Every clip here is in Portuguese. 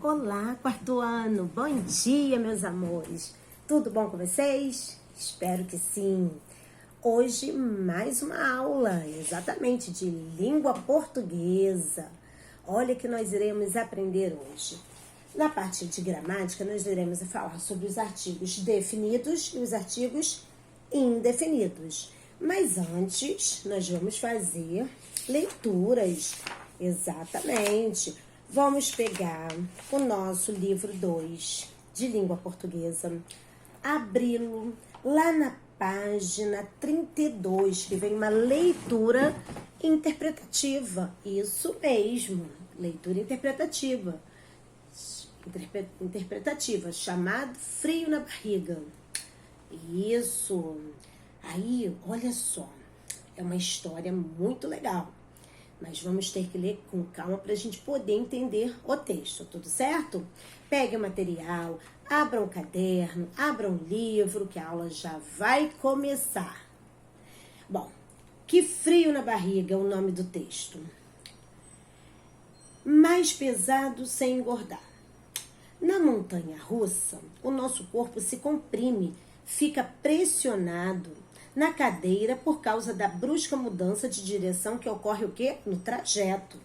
Olá, quarto ano! Bom dia, meus amores! Tudo bom com vocês? Espero que sim! Hoje, mais uma aula, exatamente, de língua portuguesa. Olha que nós iremos aprender hoje. Na parte de gramática, nós iremos falar sobre os artigos definidos e os artigos indefinidos. Mas antes, nós vamos fazer leituras. Exatamente. Vamos pegar o nosso livro 2 de língua portuguesa, abri-lo lá na página 32, que vem uma leitura interpretativa. Isso mesmo, leitura interpretativa. Interpretativa, chamado Frio na Barriga. Isso. Aí, olha só, é uma história muito legal. Mas vamos ter que ler com calma para a gente poder entender o texto, tudo certo? Pegue o material, abra um caderno, abra um livro, que a aula já vai começar. Bom, que frio na barriga é o nome do texto. Mais pesado sem engordar. Na montanha russa, o nosso corpo se comprime, fica pressionado na cadeira por causa da brusca mudança de direção que ocorre o quê? No trajeto.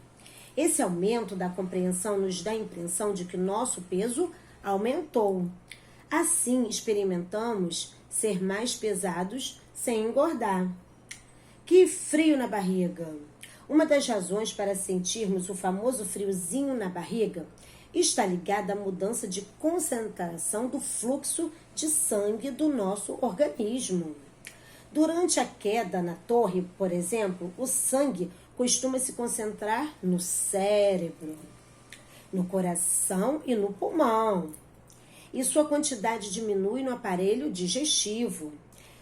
Esse aumento da compreensão nos dá a impressão de que nosso peso aumentou. Assim, experimentamos ser mais pesados sem engordar. Que frio na barriga! Uma das razões para sentirmos o famoso friozinho na barriga está ligada à mudança de concentração do fluxo de sangue do nosso organismo. Durante a queda na torre, por exemplo, o sangue costuma se concentrar no cérebro, no coração e no pulmão. E sua quantidade diminui no aparelho digestivo,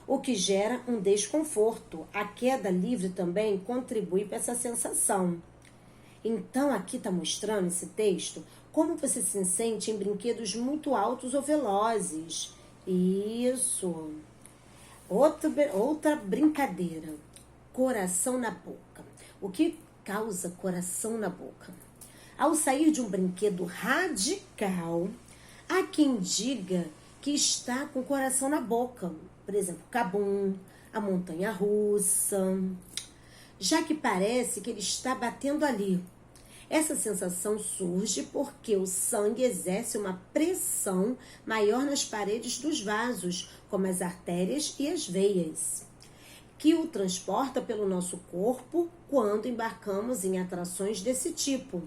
o que gera um desconforto. A queda livre também contribui para essa sensação. Então, aqui está mostrando esse texto como você se sente em brinquedos muito altos ou velozes. Isso. Outra brincadeira, coração na boca. O que causa coração na boca? Ao sair de um brinquedo radical, há quem diga que está com o coração na boca. Por exemplo, Cabum, a montanha russa, já que parece que ele está batendo ali. Essa sensação surge porque o sangue exerce uma pressão maior nas paredes dos vasos, como as artérias e as veias, que o transporta pelo nosso corpo quando embarcamos em atrações desse tipo.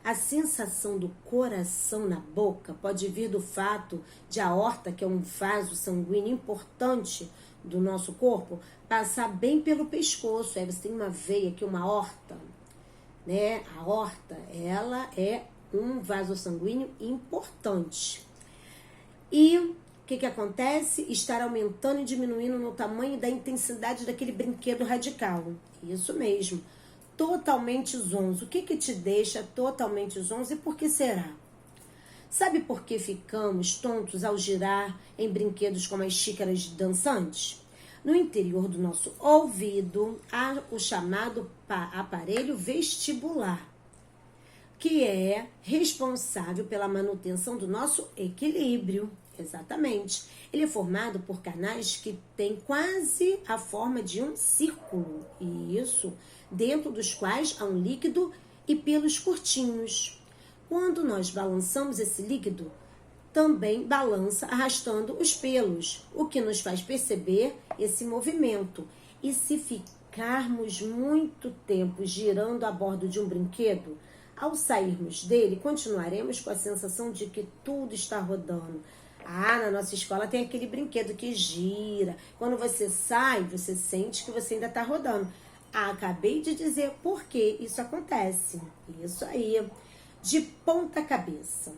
A sensação do coração na boca pode vir do fato de a aorta, que é um vaso sanguíneo importante do nosso corpo, passar bem pelo pescoço. Aí você tem uma veia aqui, uma aorta, né? A aorta, ela é um vaso sanguíneo importante. E o que acontece? Estar aumentando e diminuindo no tamanho da intensidade daquele brinquedo radical. Isso mesmo. Totalmente zonzo. O que te deixa totalmente zonzo e por que será? Sabe por que ficamos tontos ao girar em brinquedos como as xícaras dançantes? No interior do nosso ouvido há o chamado aparelho vestibular, que é responsável pela manutenção do nosso equilíbrio. Exatamente. Ele é formado por canais que têm quase a forma de um círculo. Isso, dentro dos quais há um líquido e pelos curtinhos. Quando nós balançamos esse líquido, também balança arrastando os pelos, o que nos faz perceber esse movimento. E se ficarmos muito tempo girando a bordo de um brinquedo, ao sairmos dele, continuaremos com a sensação de que tudo está rodando. Na nossa escola tem aquele brinquedo que gira. Quando você sai, você sente que você ainda está rodando. Acabei de dizer por que isso acontece. Isso aí, de ponta cabeça.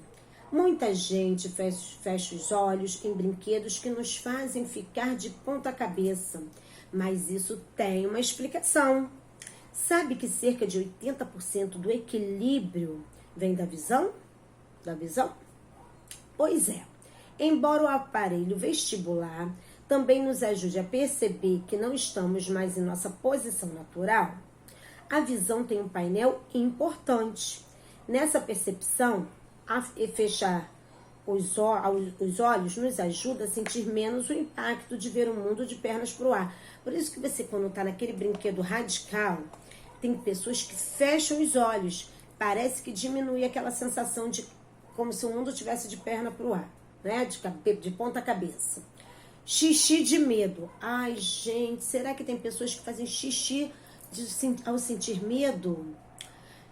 Muita gente fecha os olhos em brinquedos que nos fazem ficar de ponta cabeça. Mas isso tem uma explicação. Sabe que cerca de 80% do equilíbrio vem da visão? Da visão? Pois é. Embora o aparelho vestibular também nos ajude a perceber que não estamos mais em nossa posição natural, a visão tem um painel importante. Nessa percepção, e fechar os olhos nos ajuda a sentir menos o impacto de ver o mundo de pernas pro ar. Por isso que você, quando tá naquele brinquedo radical, tem pessoas que fecham os olhos. Parece que diminui aquela sensação de como se o mundo tivesse de perna pro ar, né? De ponta cabeça. Xixi de medo. Ai, gente, será que tem pessoas que fazem xixi ao sentir medo?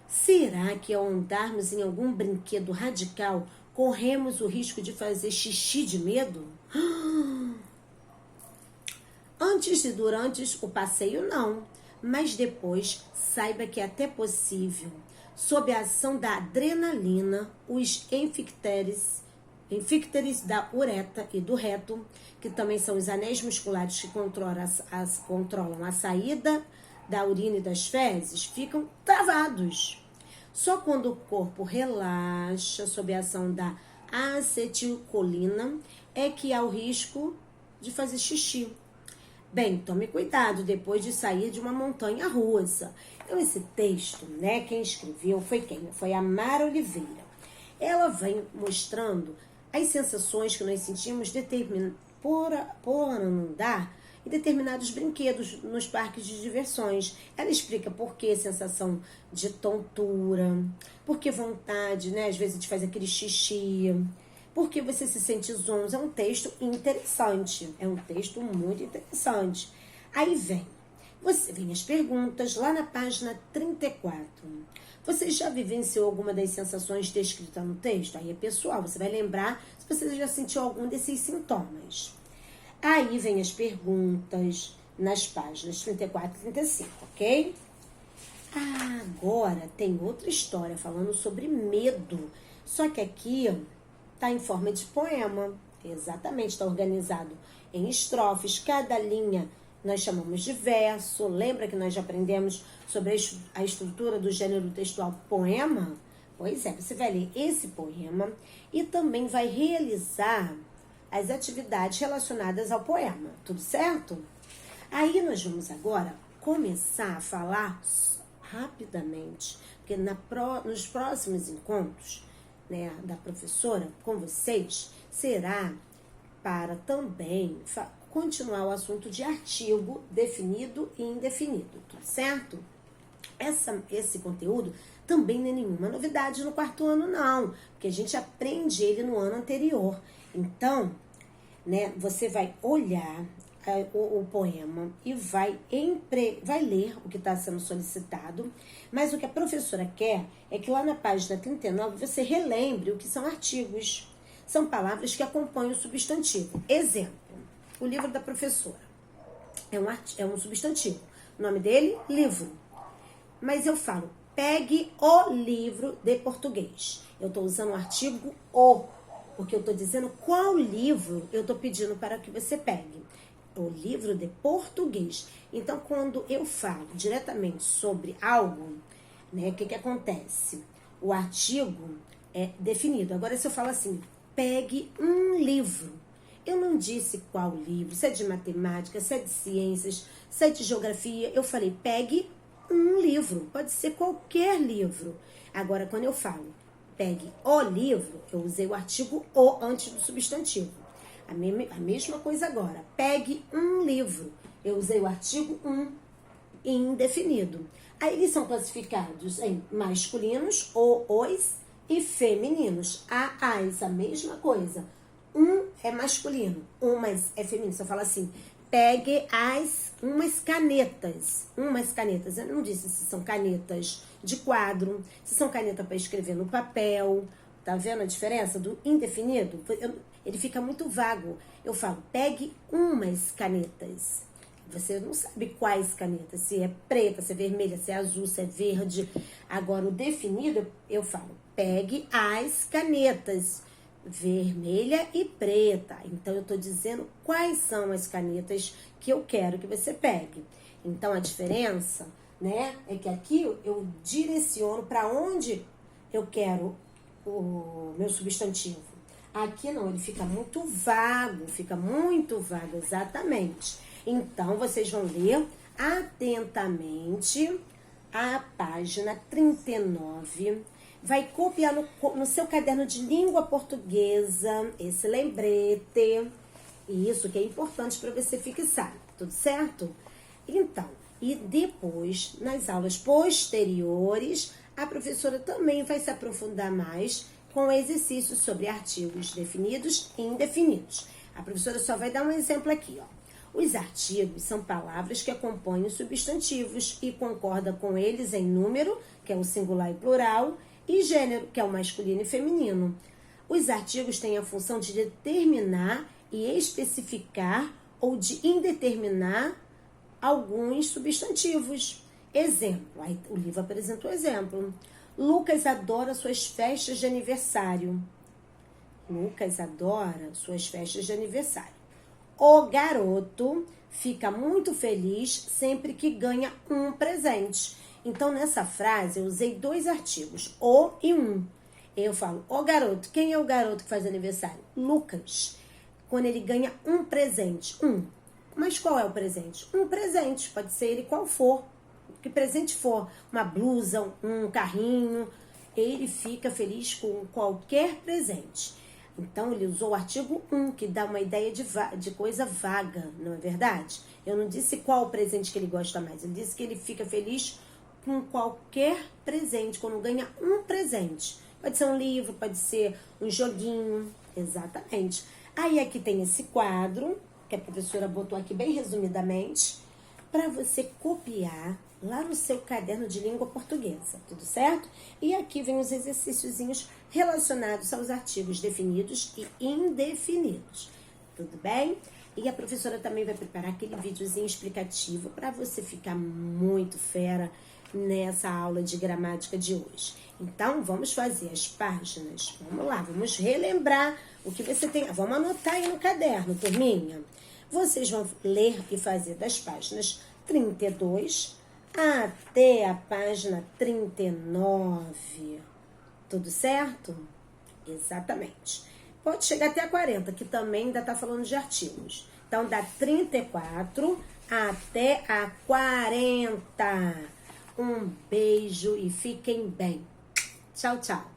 Será que ao andarmos em algum brinquedo radical, corremos o risco de fazer xixi de medo? Antes e durante o passeio, não. Mas depois, saiba que é até possível. Sob a ação da adrenalina, os esfíncteres da ureta e do reto, que também são os anéis musculares que controlam a saída da urina e das fezes, ficam travados. Só quando o corpo relaxa sob a ação da acetilcolina é que há o risco de fazer xixi. Bem, tome cuidado depois de sair de uma montanha russa. Então, esse texto, né, quem escreveu foi quem? Foi a Mara Oliveira. Ela vem mostrando as sensações que nós sentimos por andar em determinados brinquedos nos parques de diversões. Ela explica por que sensação de tontura, por que vontade, né, às vezes a gente faz aquele xixi, por que você se sente zonzo. É um texto interessante, é um texto muito interessante. Aí vem as perguntas lá na página 34. Você já vivenciou alguma das sensações descritas no texto? Aí é pessoal, você vai lembrar se você já sentiu algum desses sintomas. Aí vem as perguntas nas páginas 34 e 35, ok? Agora tem outra história falando sobre medo. Só que aqui está em forma de poema. Exatamente, está organizado em estrofes. Cada linha nós chamamos de verso. Lembra que nós já aprendemos sobre a estrutura do gênero textual poema? Pois é, você vai ler esse poema e também vai realizar as atividades relacionadas ao poema, tudo certo? Aí nós vamos agora começar a falar rapidamente, porque nos próximos encontros, né, da professora com vocês, será para também continuar o assunto de artigo definido e indefinido, tudo certo? Esse conteúdo também não é nenhuma novidade no quarto ano, não, porque a gente aprende ele no ano anterior. Então, né, você vai olhar o poema e vai ler o que está sendo solicitado, mas o que a professora quer é que lá na página 39 você relembre o que são artigos. São palavras que acompanham o substantivo. Exemplo, o livro da professora é um substantivo. O nome dele, livro. Mas eu falo, pegue o livro de português. Eu estou usando o artigo o, porque eu estou dizendo qual livro eu estou pedindo para que você pegue. O livro de português. Então, quando eu falo diretamente sobre algo, né, o que acontece? O artigo é definido. Agora, se eu falo assim, pegue um livro. Eu não disse qual livro, se é de matemática, se é de ciências, se é de geografia. Eu falei, pegue um livro. Pode ser qualquer livro. Agora, quando eu falo, pegue o livro, eu usei o artigo o antes do substantivo. A mesma coisa agora. Pegue um livro. Eu usei o artigo um indefinido. Aí eles são classificados em masculinos, os e femininos. As, a mesma coisa. Um é masculino, umas é feminino. Você fala assim, pegue umas canetas. Eu não disse se são canetas de quadro, se são canetas para escrever no papel. Tá vendo a diferença do indefinido? Ele fica muito vago. Eu falo, pegue umas canetas. Você não sabe quais canetas, se é preta, se é vermelha, se é azul, se é verde. Agora, o definido, eu falo, pegue as canetas, vermelha e preta. Então, eu tô dizendo quais são as canetas que eu quero que você pegue. Então, a diferença, né, é que aqui eu direciono para onde eu quero o meu substantivo. Aqui não, ele fica muito vago, exatamente. Então, vocês vão ler atentamente a página 39, vai copiar no seu caderno de língua portuguesa esse lembrete. Isso que é importante para você fixar, tudo certo? Então, e depois, nas aulas posteriores, a professora também vai se aprofundar mais com exercícios sobre artigos definidos e indefinidos. A professora só vai dar um exemplo aqui, ó. Os artigos são palavras que acompanham os substantivos e concordam com eles em número, que é o singular e plural, e gênero, que é o masculino e feminino. Os artigos têm a função de determinar e especificar ou de indeterminar alguns substantivos. Exemplo, aí o livro apresenta um exemplo. Lucas adora suas festas de aniversário. Lucas adora suas festas de aniversário. O garoto fica muito feliz sempre que ganha um presente. Então, nessa frase, eu usei dois artigos, o e um. Eu falo, o garoto. Quem é o garoto que faz aniversário? Lucas. Quando ele ganha um presente. Um. Mas qual é o presente? Um presente. Pode ser ele qual for. Que presente for. Uma blusa, um carrinho. Ele fica feliz com qualquer presente. Então, ele usou o artigo 1, que dá uma ideia de coisa vaga, não é verdade? Eu não disse qual presente que ele gosta mais. Eu disse que ele fica feliz com qualquer presente, quando ganha um presente. Pode ser um livro, pode ser um joguinho, exatamente. Aí aqui tem esse quadro, que a professora botou aqui bem resumidamente, para você copiar lá no seu caderno de língua portuguesa, tudo certo? E aqui vem os exercíciozinhos relacionados aos artigos definidos e indefinidos, tudo bem? E a professora também vai preparar aquele videozinho explicativo para você ficar muito fera nessa aula de gramática de hoje. Então, vamos fazer as páginas. Vamos lá, vamos relembrar o que você tem. Vamos anotar aí no caderno, turminha. Vocês vão ler e fazer das páginas 32 até a página 39. Tudo certo? Exatamente. Pode chegar até a 40, que também ainda está falando de artigos. Então, da 34 até a 40. Um beijo e fiquem bem. Tchau, tchau.